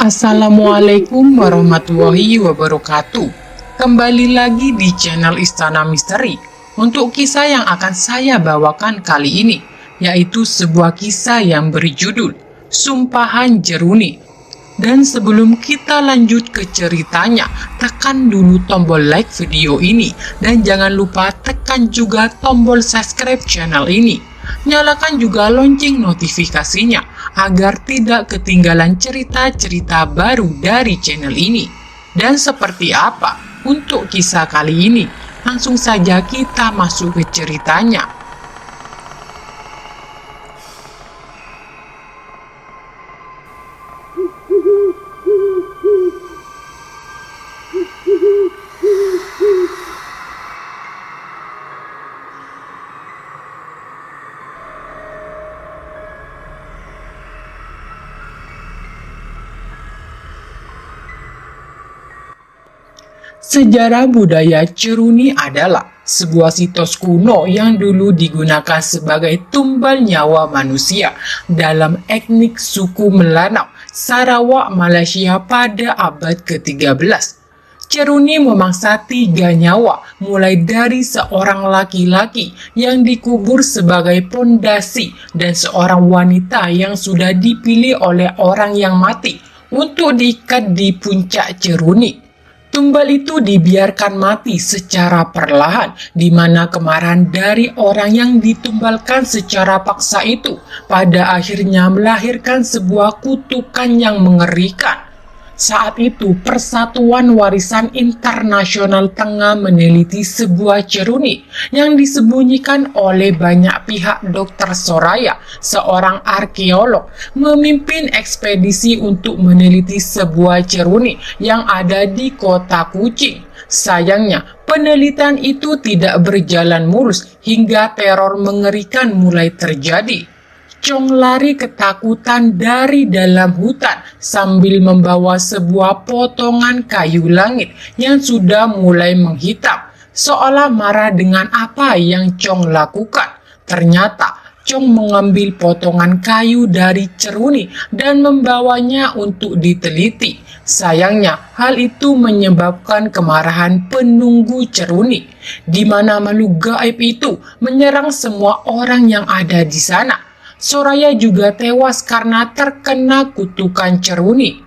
Assalamualaikum warahmatullahi wabarakatuh. Kembali lagi di channel Istana Misteri untuk kisah yang akan saya bawakan kali ini, yaitu sebuah kisah yang berjudul Sumpahan Jeruni. Dan sebelum kita lanjut ke ceritanya, tekan dulu tombol like video ini dan jangan lupa tekan juga tombol subscribe channel ini. Nyalakan juga lonceng notifikasinya agar tidak ketinggalan cerita-cerita baru dari channel ini. Dan seperti apa untuk kisah kali ini? Langsung saja kita masuk ke ceritanya. Sejarah budaya Ceruni adalah sebuah situs kuno yang dulu digunakan sebagai tumbal nyawa manusia dalam etnik suku Melanau, Sarawak, Malaysia pada abad ke-13. Ceruni memangsa 3 nyawa, mulai dari seorang laki-laki yang dikubur sebagai pondasi dan seorang wanita yang sudah dipilih oleh orang yang mati untuk diikat di puncak Ceruni. Tumbal itu dibiarkan mati secara perlahan, di mana kemarahan dari orang yang ditumbalkan secara paksa itu pada akhirnya melahirkan sebuah kutukan yang mengerikan. Saat itu, Persatuan Warisan Internasional tengah meneliti sebuah ceruni yang disembunyikan oleh banyak pihak. Dr. Soraya, seorang arkeolog, memimpin ekspedisi untuk meneliti sebuah ceruni yang ada di kota Kuching. Sayangnya, penelitian itu tidak berjalan mulus hingga teror mengerikan mulai terjadi. Chong lari ketakutan dari dalam hutan sambil membawa sebuah potongan kayu langit yang sudah mulai menghitam, seolah marah dengan apa yang Chong lakukan. Ternyata Chong mengambil potongan kayu dari ceruni dan membawanya untuk diteliti. Sayangnya, hal itu menyebabkan kemarahan penunggu ceruni, di mana makhluk gaib itu menyerang semua orang yang ada di sana. Soraya juga tewas karena terkena kutukan ceruni.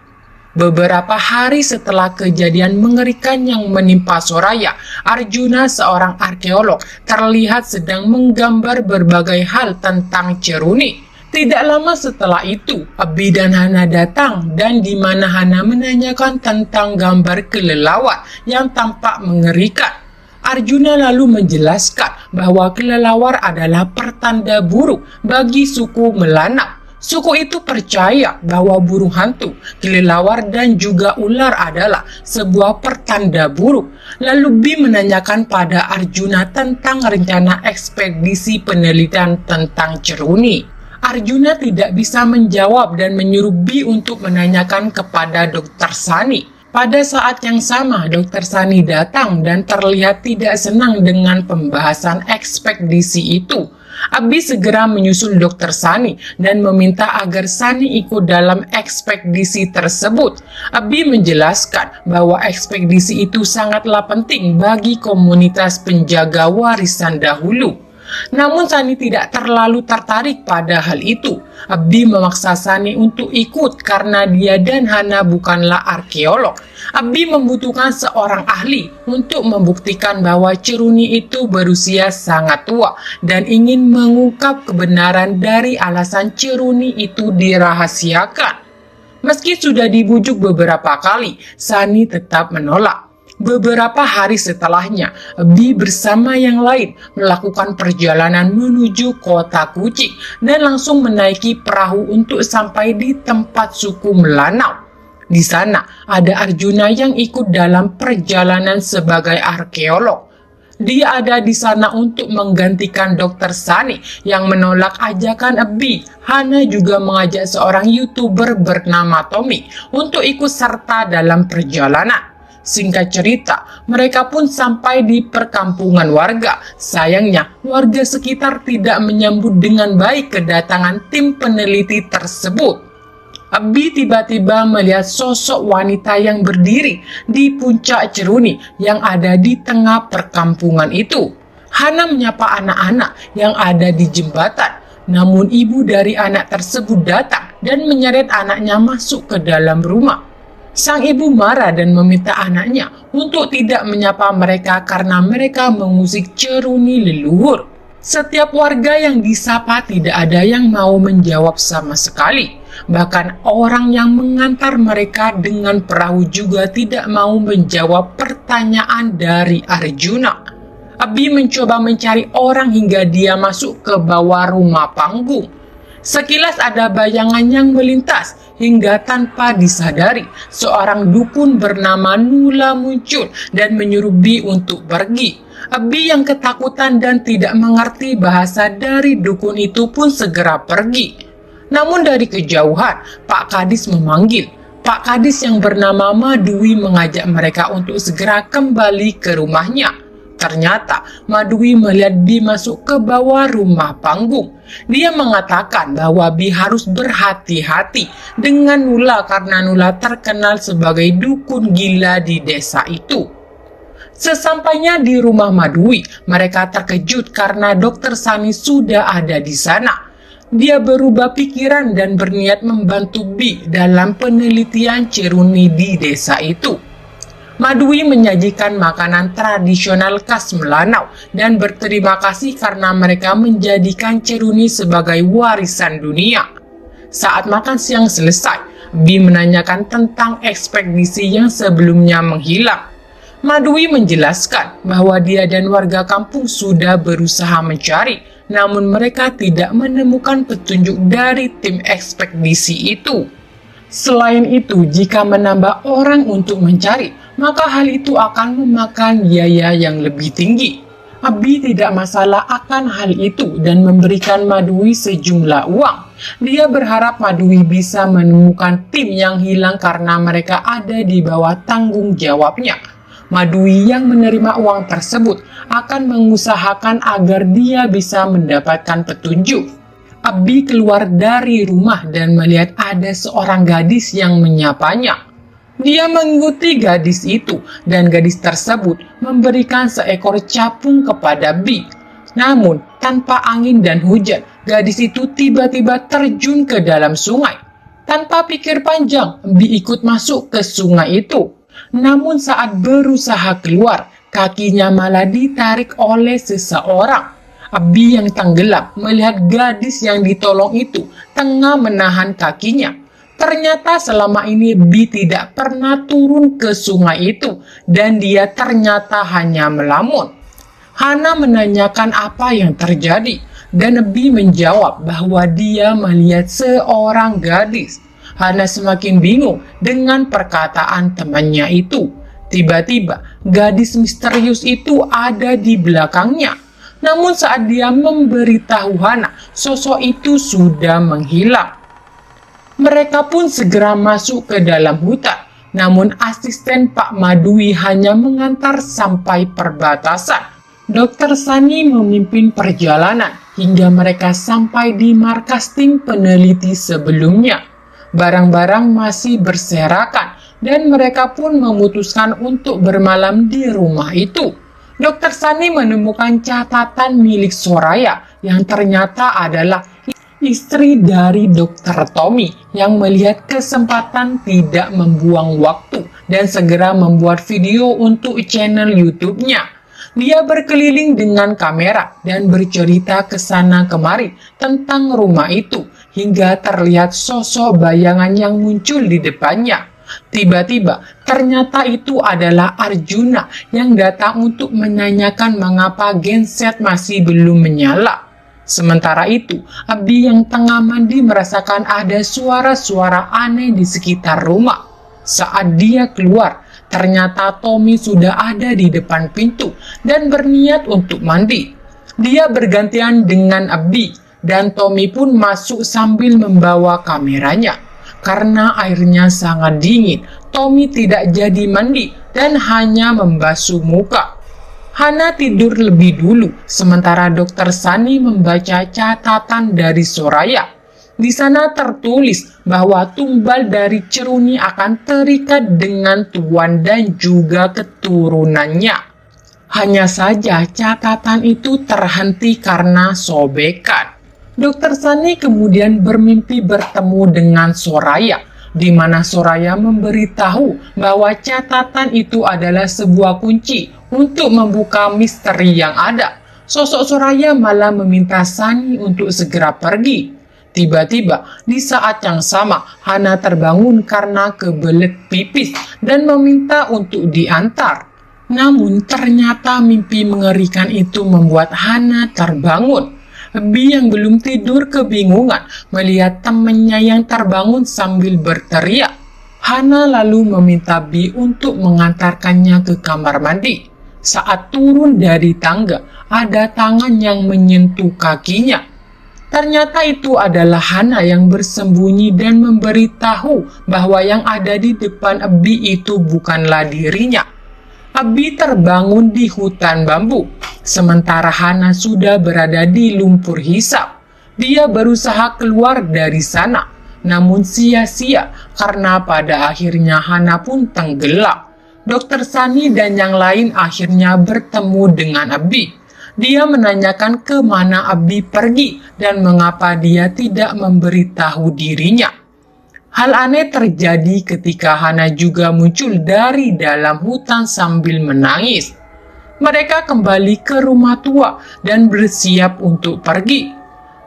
Beberapa hari setelah kejadian mengerikan yang menimpa Soraya, Arjuna, seorang arkeolog, terlihat sedang menggambar berbagai hal tentang ceruni. Tidak lama setelah itu, Abi dan Hana datang dan di mana Hana menanyakan tentang gambar kelelawar yang tampak mengerikan. Arjuna lalu menjelaskan bahwa kelelawar adalah pertanda buruk bagi suku Melanau. Suku itu percaya bahwa burung hantu, kelelawar, dan juga ular adalah sebuah pertanda buruk. Lalu Bi menanyakan pada Arjuna tentang rencana ekspedisi penelitian tentang ceruni. Arjuna tidak bisa menjawab dan menyuruh Bi untuk menanyakan kepada Dr. Sani. Pada saat yang sama, Dr. Sani datang dan terlihat tidak senang dengan pembahasan ekspedisi itu. Abi segera menyusul Dr. Sani dan meminta agar Sani ikut dalam ekspedisi tersebut. Abi menjelaskan bahwa ekspedisi itu sangatlah penting bagi komunitas penjaga warisan dahulu. Namun Sani tidak terlalu tertarik pada hal itu. Abi memaksa Sani untuk ikut karena dia dan Hana bukanlah arkeolog. Abi membutuhkan seorang ahli untuk membuktikan bahwa ceruni itu berusia sangat tua dan ingin mengungkap kebenaran dari alasan ceruni itu dirahasiakan. Meski sudah dibujuk beberapa kali, Sani tetap menolak. Beberapa hari setelahnya, Bi bersama yang lain melakukan perjalanan menuju kota Kuching dan langsung menaiki perahu untuk sampai di tempat suku Melanau. Di sana ada Arjuna yang ikut dalam perjalanan sebagai arkeolog. Dia ada di sana untuk menggantikan Dr. Sani yang menolak ajakan Bi. Hana juga mengajak seorang YouTuber bernama Tommy untuk ikut serta dalam perjalanan. Singkat cerita, mereka pun sampai di perkampungan warga. Sayangnya, warga sekitar tidak menyambut dengan baik kedatangan tim peneliti tersebut. Abi tiba-tiba melihat sosok wanita yang berdiri di puncak ceruni yang ada di tengah perkampungan itu. Hana menyapa anak-anak yang ada di jembatan. Namun ibu dari anak tersebut datang dan menyeret anaknya masuk ke dalam rumah. Sang ibu marah dan meminta anaknya untuk tidak menyapa mereka karena mereka mengusik ceruni leluhur. Setiap warga yang disapa tidak ada yang mau menjawab sama sekali. Bahkan orang yang mengantar mereka dengan perahu juga tidak mau menjawab pertanyaan dari Arjuna. Abi mencoba mencari orang hingga dia masuk ke bawah rumah panggung. Sekilas ada bayangan yang melintas hingga tanpa disadari seorang dukun bernama Nula muncul dan menyuruh Bi untuk pergi. Bi yang ketakutan dan tidak mengerti bahasa dari dukun itu pun segera pergi. Namun dari kejauhan Pak Kadis memanggil. Pak Kadis yang bernama Madui mengajak mereka untuk segera kembali ke rumahnya. Ternyata Madui melihat Bi masuk ke bawah rumah panggung. Dia mengatakan bahwa Bi harus berhati-hati dengan Nula karena Nula terkenal sebagai dukun gila di desa itu. Sesampainya di rumah Madui, mereka terkejut karena Dokter Sani sudah ada di sana. Dia berubah pikiran dan berniat membantu Bi dalam penelitian ceruni di desa itu. Madui menyajikan makanan tradisional khas Melanau dan berterima kasih karena mereka menjadikan ceruni sebagai warisan dunia. Saat makan siang selesai, Bi menanyakan tentang ekspedisi yang sebelumnya menghilang. Madui menjelaskan bahwa dia dan warga kampung sudah berusaha mencari, namun mereka tidak menemukan petunjuk dari tim ekspedisi itu. Selain itu, jika menambah orang untuk mencari, maka hal itu akan memakan biaya yang lebih tinggi. Abi tidak masalah akan hal itu dan memberikan Madui sejumlah uang. Dia berharap Madui bisa menemukan tim yang hilang karena mereka ada di bawah tanggung jawabnya. Madui yang menerima uang tersebut akan mengusahakan agar dia bisa mendapatkan petunjuk. Abi keluar dari rumah dan melihat ada seorang gadis yang menyapanya. Dia mengikuti gadis itu dan gadis tersebut memberikan seekor capung kepada Bi. Namun tanpa angin dan hujan, gadis itu tiba-tiba terjun ke dalam sungai. Tanpa pikir panjang, Bi ikut masuk ke sungai itu. Namun saat berusaha keluar, kakinya malah ditarik oleh seseorang. Abi yang tenggelam melihat gadis yang ditolong itu tengah menahan kakinya. Ternyata selama ini Bi tidak pernah turun ke sungai itu dan dia ternyata hanya melamun. Hana menanyakan apa yang terjadi dan Bi menjawab bahwa dia melihat seorang gadis. Hana semakin bingung dengan perkataan temannya itu. Tiba-tiba, gadis misterius itu ada di belakangnya. Namun saat dia memberitahu Hana, sosok itu sudah menghilang. Mereka pun segera masuk ke dalam hutan. Namun asisten Pak Madui hanya mengantar sampai perbatasan. Dokter Sani memimpin perjalanan hingga mereka sampai di markas tim peneliti sebelumnya. Barang-barang masih berserakan dan mereka pun memutuskan untuk bermalam di rumah itu. Dokter Sani menemukan catatan milik Soraya yang ternyata adalah istri dari Dokter Tommy yang melihat kesempatan tidak membuang waktu dan segera membuat video untuk channel YouTube-nya. Dia berkeliling dengan kamera dan bercerita ke sana kemari tentang rumah itu hingga terlihat sosok bayangan yang muncul di depannya. Tiba-tiba ternyata itu adalah Arjuna yang datang untuk menanyakan mengapa genset masih belum menyala. Sementara itu, Abi yang tengah mandi merasakan ada suara-suara aneh di sekitar rumah. Saat dia keluar, ternyata Tommy sudah ada di depan pintu dan berniat untuk mandi. Dia bergantian dengan Abi dan Tommy pun masuk sambil membawa kameranya. Karena airnya sangat dingin, Tommy tidak jadi mandi dan hanya membasuh muka. Hana tidur lebih dulu, sementara Dokter Sani membaca catatan dari Soraya. Di sana tertulis bahwa tumbal dari Ceruni akan terikat dengan tuan dan juga keturunannya. Hanya saja catatan itu terhenti karena sobekan. Dokter Sani kemudian bermimpi bertemu dengan Soraya, di mana Soraya memberitahu bahwa catatan itu adalah sebuah kunci untuk membuka misteri yang ada. Sosok Soraya malah meminta Sani untuk segera pergi. Tiba-tiba, di saat yang sama, Hana terbangun karena kebelet pipis dan meminta untuk diantar. Namun, ternyata mimpi mengerikan itu membuat Hana terbangun. Bi yang belum tidur kebingungan melihat temannya yang terbangun sambil berteriak. Hana lalu meminta Bi untuk mengantarkannya ke kamar mandi. Saat turun dari tangga, ada tangan yang menyentuh kakinya. Ternyata itu adalah Hana yang bersembunyi dan memberitahu bahwa yang ada di depan Abi itu bukanlah dirinya. Abi terbangun di hutan bambu, sementara Hana sudah berada di lumpur hisap. Dia berusaha keluar dari sana, namun sia-sia karena pada akhirnya Hana pun tenggelam. Dokter Sani dan yang lain akhirnya bertemu dengan Abi. Dia menanyakan kemana Abi pergi dan mengapa dia tidak memberitahu dirinya. Hal aneh terjadi ketika Hana juga muncul dari dalam hutan sambil menangis. Mereka kembali ke rumah tua dan bersiap untuk pergi.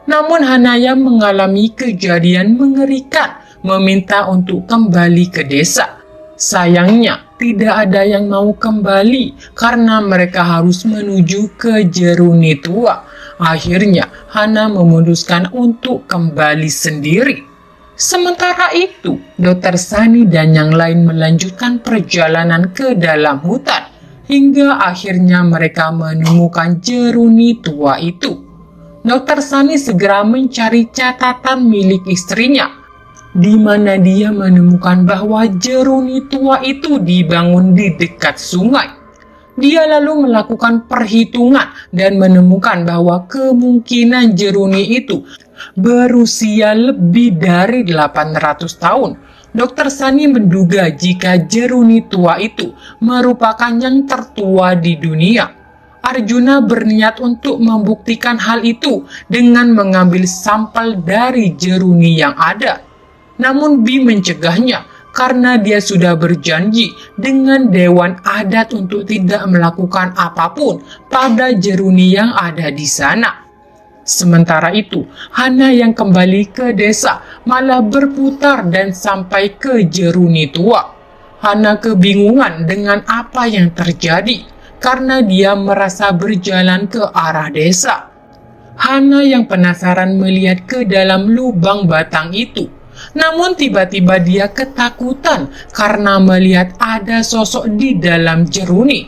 Namun Hana yang mengalami kejadian mengerikan meminta untuk kembali ke desa. Sayangnya, tidak ada yang mau kembali karena mereka harus menuju ke Jeruni tua. Akhirnya, Hana memutuskan untuk kembali sendiri. Sementara itu, Dokter Sani dan yang lain melanjutkan perjalanan ke dalam hutan hingga akhirnya mereka menemukan Jeruni tua itu. Dokter Sani segera mencari catatan milik istrinya, di mana dia menemukan bahwa Jeruni tua itu dibangun di dekat sungai. Dia lalu melakukan perhitungan dan menemukan bahwa kemungkinan Jeruni itu berusia lebih dari 800 tahun. Dokter Sani menduga jika Jeruni tua itu merupakan yang tertua di dunia. Arjuna berniat untuk membuktikan hal itu dengan mengambil sampel dari Jeruni yang ada. Namun Bi mencegahnya karena dia sudah berjanji dengan Dewan Adat untuk tidak melakukan apapun pada Jeruni yang ada di sana. Sementara itu, Hana yang kembali ke desa malah berputar dan sampai ke Jeruni tua. Hana kebingungan dengan apa yang terjadi karena dia merasa berjalan ke arah desa. Hana yang penasaran melihat ke dalam lubang batang itu. Namun tiba-tiba dia ketakutan karena melihat ada sosok di dalam Jeruni.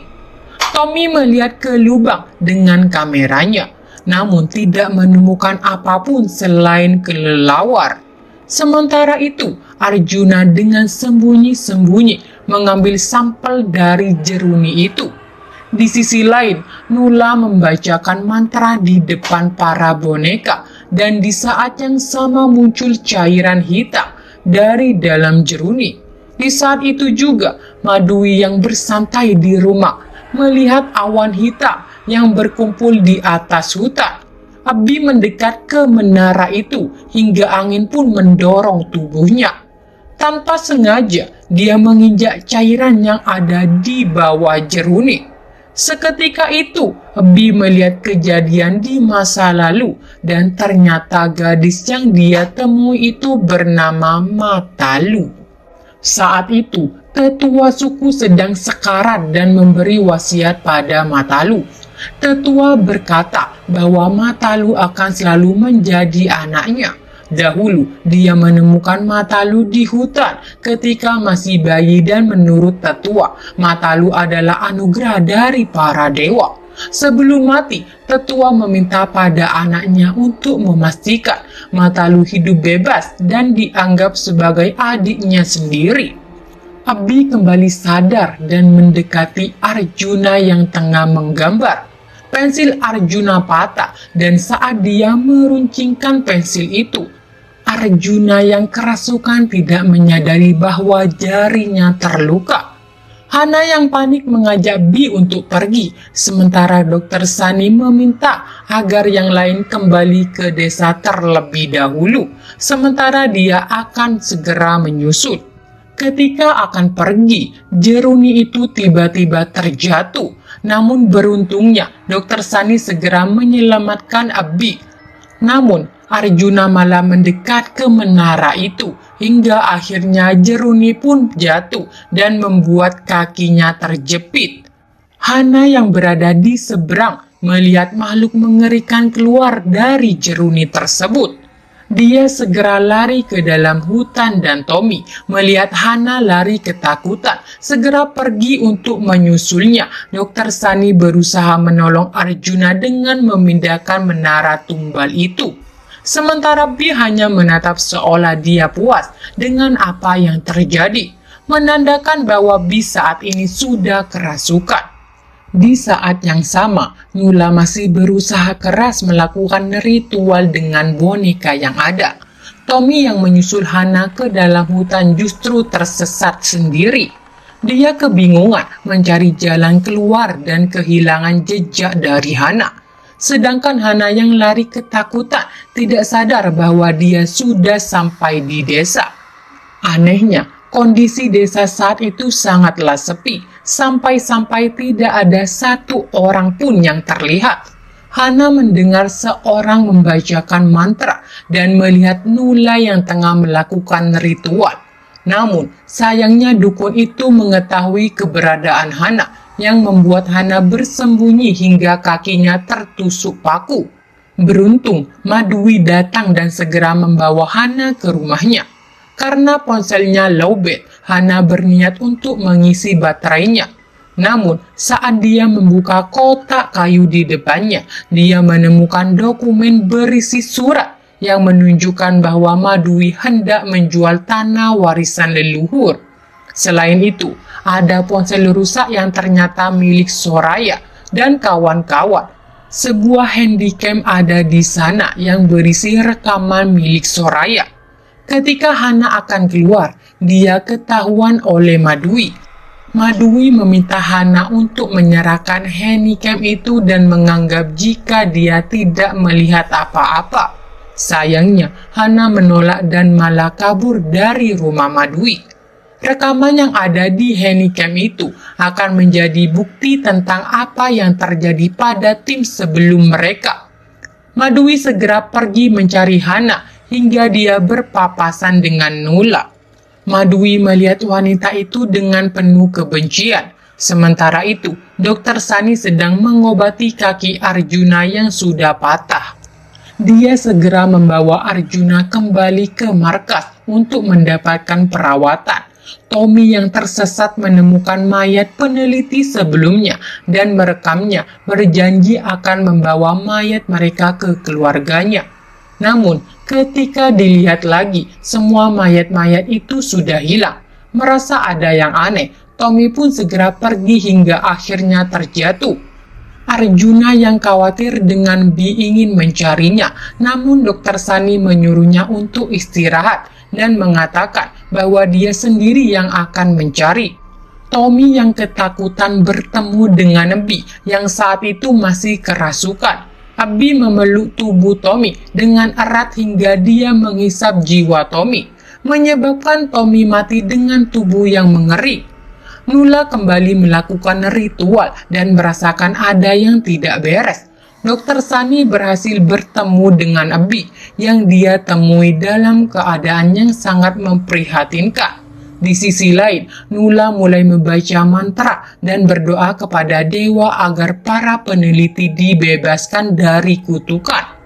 Tommy melihat ke lubang dengan kameranya, namun tidak menemukan apapun selain kelelawar. Sementara itu, Arjuna dengan sembunyi-sembunyi mengambil sampel dari Jeruni itu. Di sisi lain, Nula membacakan mantra di depan para boneka, dan di saat yang sama muncul cairan hitam dari dalam Jeruni. Di saat itu juga, Madui yang bersantai di rumah melihat awan hitam yang berkumpul di atas hutan. Abi mendekat ke menara itu hingga angin pun mendorong tubuhnya. Tanpa sengaja, dia menginjak cairan yang ada di bawah Jeruni. Seketika itu, Bi melihat kejadian di masa lalu dan ternyata gadis yang dia temui itu bernama Matalu. Saat itu, tetua suku sedang sekarat dan memberi wasiat pada Matalu. Tetua berkata bahwa Matalu akan selalu menjadi anaknya. Dahulu, dia menemukan Matalu di hutan ketika masih bayi dan menurut tetua, Matalu adalah anugerah dari para dewa. Sebelum mati, tetua meminta pada anaknya untuk memastikan Matalu hidup bebas dan dianggap sebagai adiknya sendiri. Abi kembali sadar dan mendekati Arjuna yang tengah menggambar. Pensil Arjuna patah dan saat dia meruncingkan pensil itu, Arjuna yang kerasukan tidak menyadari bahwa jarinya terluka. Hana yang panik mengajak Bi untuk pergi, sementara Dokter Sani meminta agar yang lain kembali ke desa terlebih dahulu, sementara dia akan segera menyusul. Ketika akan pergi, Jeruni itu tiba-tiba terjatuh. Namun beruntungnya, Dokter Sani segera menyelamatkan Abi. Namun, Arjuna malah mendekat ke menara itu, hingga akhirnya Jeruni pun jatuh dan membuat kakinya terjepit. Hana yang berada di seberang melihat makhluk mengerikan keluar dari Jeruni tersebut. Dia segera lari ke dalam hutan dan Tommy melihat Hana lari ketakutan, segera pergi untuk menyusulnya. Dokter Sani berusaha menolong Arjuna dengan memindahkan menara tumbal itu. Sementara Bi hanya menatap seolah dia puas dengan apa yang terjadi, menandakan bahwa Bi saat ini sudah kerasukan. Di saat yang sama, Nula masih berusaha keras melakukan ritual dengan boneka yang ada. Tommy yang menyusul Hana ke dalam hutan justru tersesat sendiri. Dia kebingungan mencari jalan keluar dan kehilangan jejak dari Hana. Sedangkan Hana yang lari ketakutan tidak sadar bahwa dia sudah sampai di desa. Anehnya, kondisi desa saat itu sangatlah sepi, sampai-sampai tidak ada satu orang pun yang terlihat. Hana mendengar seorang membacakan mantra dan melihat Nula yang tengah melakukan ritual. Namun, sayangnya dukun itu mengetahui keberadaan Hana, yang membuat Hana bersembunyi hingga kakinya tertusuk paku. Beruntung, Madwi datang dan segera membawa Hana ke rumahnya. Karena ponselnya lowbat, Hana berniat untuk mengisi baterainya. Namun, saat dia membuka kotak kayu di depannya, dia menemukan dokumen berisi surat yang menunjukkan bahwa Madwi hendak menjual tanah warisan leluhur. Selain itu, ada ponsel rusak yang ternyata milik Soraya dan kawan-kawan. Sebuah handycam ada di sana yang berisi rekaman milik Soraya. Ketika Hana akan keluar, dia ketahuan oleh Madwi. Madwi meminta Hana untuk menyerahkan handycam itu dan menganggap jika dia tidak melihat apa-apa. Sayangnya, Hana menolak dan malah kabur dari rumah Madwi. Rekaman yang ada di handycam itu akan menjadi bukti tentang apa yang terjadi pada tim sebelum mereka. Madwi segera pergi mencari Hana hingga dia berpapasan dengan Nula. Madwi melihat wanita itu dengan penuh kebencian. Sementara itu, Dokter Sani sedang mengobati kaki Arjuna yang sudah patah. Dia segera membawa Arjuna kembali ke markas untuk mendapatkan perawatan. Tommy yang tersesat menemukan mayat peneliti sebelumnya dan merekamnya, berjanji akan membawa mayat mereka ke keluarganya. Namun, ketika dilihat lagi, semua mayat-mayat itu sudah hilang. Merasa ada yang aneh, Tommy pun segera pergi hingga akhirnya terjatuh. Arjuna yang khawatir dengan Bi ingin mencarinya, namun Dokter Sani menyuruhnya untuk istirahat dan mengatakan bahwa dia sendiri yang akan mencari. Tommy yang ketakutan bertemu dengan Bi yang saat itu masih kerasukan. Abi memeluk tubuh Tommy dengan erat hingga dia menghisap jiwa Tommy, menyebabkan Tommy mati dengan tubuh yang mengering. Nula kembali melakukan ritual dan merasakan ada yang tidak beres. Dokter Sani berhasil bertemu dengan Abi yang dia temui dalam keadaan yang sangat memprihatinkan. Di sisi lain, Nula mulai membaca mantra dan berdoa kepada dewa agar para peneliti dibebaskan dari kutukan.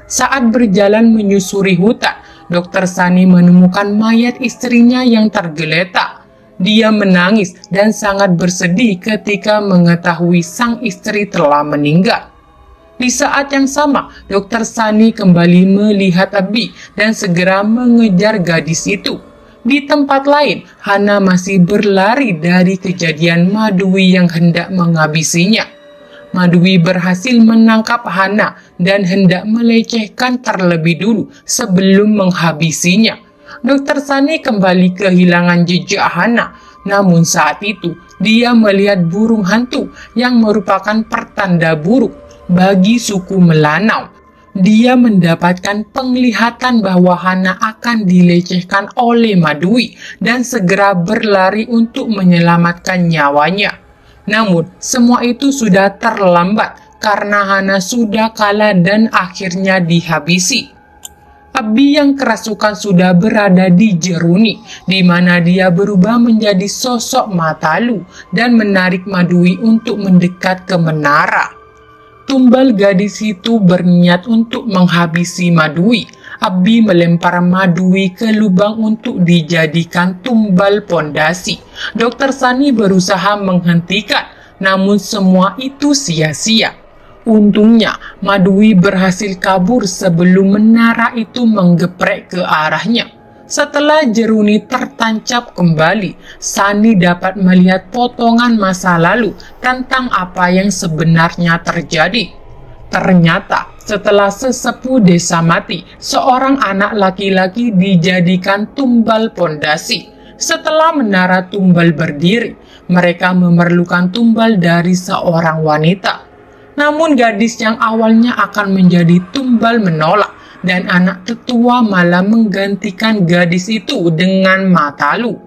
Saat berjalan menyusuri hutan, Dokter Sani menemukan mayat istrinya yang tergeletak. Dia menangis dan sangat bersedih ketika mengetahui sang istri telah meninggal. Di saat yang sama, Dokter Sani kembali melihat Abi dan segera mengejar gadis itu. Di tempat lain, Hana masih berlari dari kejadian Madwi yang hendak menghabisinya. Madui berhasil menangkap Hana dan hendak melecehkan terlebih dulu sebelum menghabisinya. Dokter Sani kembali kehilangan jejak Hana, namun saat itu dia melihat burung hantu yang merupakan pertanda buruk bagi suku Melanau. Dia mendapatkan penglihatan bahwa Hana akan dilecehkan oleh Madui dan segera berlari untuk menyelamatkan nyawanya. Namun, semua itu sudah terlambat karena Hana sudah kalah dan akhirnya dihabisi. Abi yang kerasukan sudah berada di Jeruni, di mana dia berubah menjadi sosok Matalu dan menarik Madui untuk mendekat ke menara. Tumbal gadis itu berniat untuk menghabisi Madui. Abi melempar Madui ke lubang untuk dijadikan tumbal pondasi. Dokter Sani berusaha menghentikan, namun semua itu sia-sia. Untungnya, Madui berhasil kabur sebelum menara itu menggeprek ke arahnya. Setelah Jeruni tertancap kembali, Sani dapat melihat potongan masa lalu tentang apa yang sebenarnya terjadi. Ternyata, setelah sesepuh desa mati, seorang anak laki-laki dijadikan tumbal pondasi. Setelah menara tumbal berdiri, mereka memerlukan tumbal dari seorang wanita. Namun gadis yang awalnya akan menjadi tumbal menolak, dan anak tetua malah menggantikan gadis itu dengan Matalu.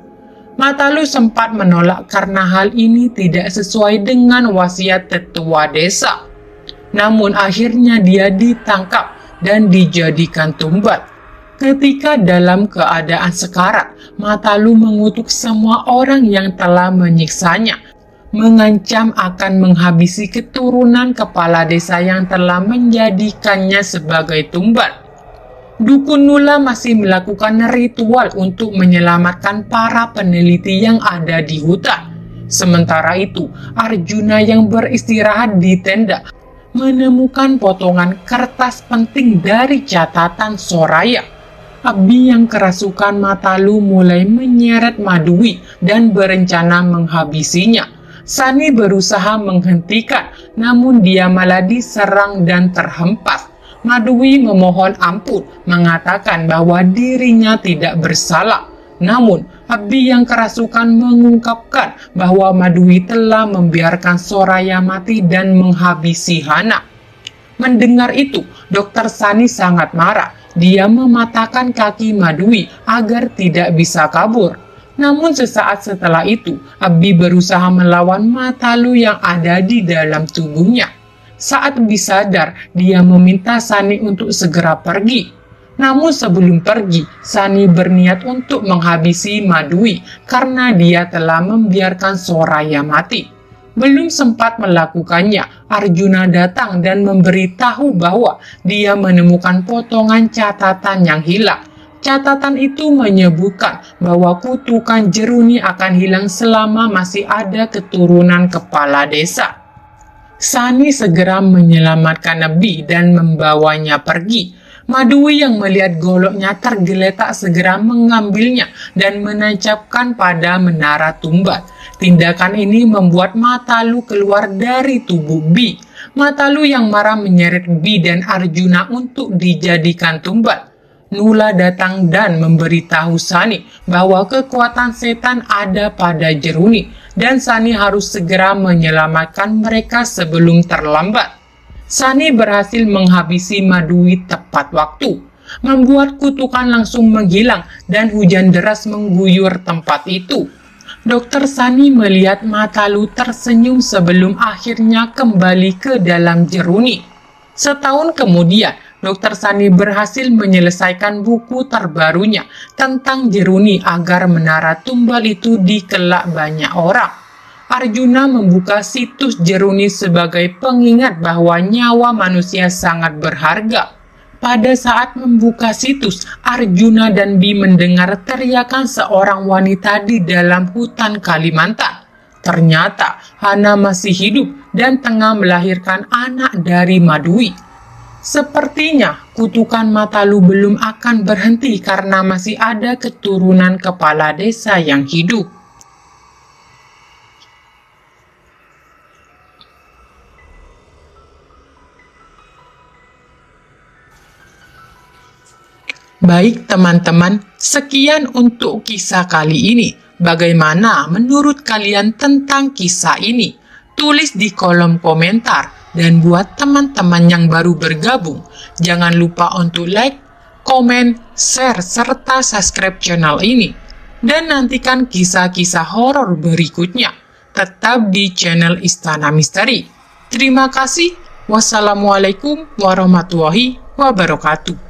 Matalu sempat menolak karena hal ini tidak sesuai dengan wasiat tetua desa. Namun akhirnya dia ditangkap dan dijadikan tumbal. Ketika dalam keadaan sekarat, Matalu mengutuk semua orang yang telah menyiksanya, mengancam akan menghabisi keturunan kepala desa yang telah menjadikannya sebagai tumbal. Dukun Nula masih melakukan ritual untuk menyelamatkan para peneliti yang ada di hutan. Sementara itu, Arjuna yang beristirahat di tenda menemukan potongan kertas penting dari catatan Soraya. Abi yang kerasukan Matalu mulai menyeret Madui dan berencana menghabisinya. Sani berusaha menghentikan, namun dia malah diserang dan terhempas. Madui memohon ampun, mengatakan bahwa dirinya tidak bersalah. Namun, Abi yang kerasukan mengungkapkan bahwa Madui telah membiarkan Soraya mati dan menghabisi Hana. Mendengar itu, Dokter Sani sangat marah. Dia mematahkan kaki Madui agar tidak bisa kabur. Namun sesaat setelah itu, Abi berusaha melawan Matalu yang ada di dalam tubuhnya. Saat Abi sadar, dia meminta Sani untuk segera pergi. Namun sebelum pergi, Sani berniat untuk menghabisi Madui karena dia telah membiarkan Soraya mati. Belum sempat melakukannya, Arjuna datang dan memberitahu bahwa dia menemukan potongan catatan yang hilang. Catatan itu menyebutkan bahwa kutukan Jeruni akan hilang selama masih ada keturunan kepala desa. Sani segera menyelamatkan Abi dan membawanya pergi. Madui yang melihat goloknya tergeletak segera mengambilnya dan menancapkan pada menara tumbal. Tindakan ini membuat Matalu keluar dari tubuh Bi. Matalu yang marah menyeret Bi dan Arjuna untuk dijadikan tumbal. Nula datang dan memberitahu Sani bahwa kekuatan setan ada pada Jeruni dan Sani harus segera menyelamatkan mereka sebelum terlambat. Sani berhasil menghabisi Madui tepat waktu, membuat kutukan langsung menghilang dan hujan deras mengguyur tempat itu. Dokter Sani melihat Matalu tersenyum sebelum akhirnya kembali ke dalam Jeruni. Setahun kemudian, Dokter Sani berhasil menyelesaikan buku terbarunya tentang Jeruni agar menara tumbal itu dikelak banyak orang. Arjuna membuka situs Jeruni sebagai pengingat bahwa nyawa manusia sangat berharga. Pada saat membuka situs, Arjuna dan Bi mendengar teriakan seorang wanita di dalam hutan Kalimantan. Ternyata Hana masih hidup dan tengah melahirkan anak dari Madui. Sepertinya kutukan Matalu belum akan berhenti karena masih ada keturunan kepala desa yang hidup. Baik teman-teman, sekian untuk kisah kali ini. Bagaimana menurut kalian tentang kisah ini? Tulis di kolom komentar. Dan buat teman-teman yang baru bergabung, jangan lupa untuk like, komen, share, serta subscribe channel ini. Dan nantikan kisah-kisah horor berikutnya. Tetap di channel Istana Misteri. Terima kasih. Wassalamualaikum warahmatullahi wabarakatuh.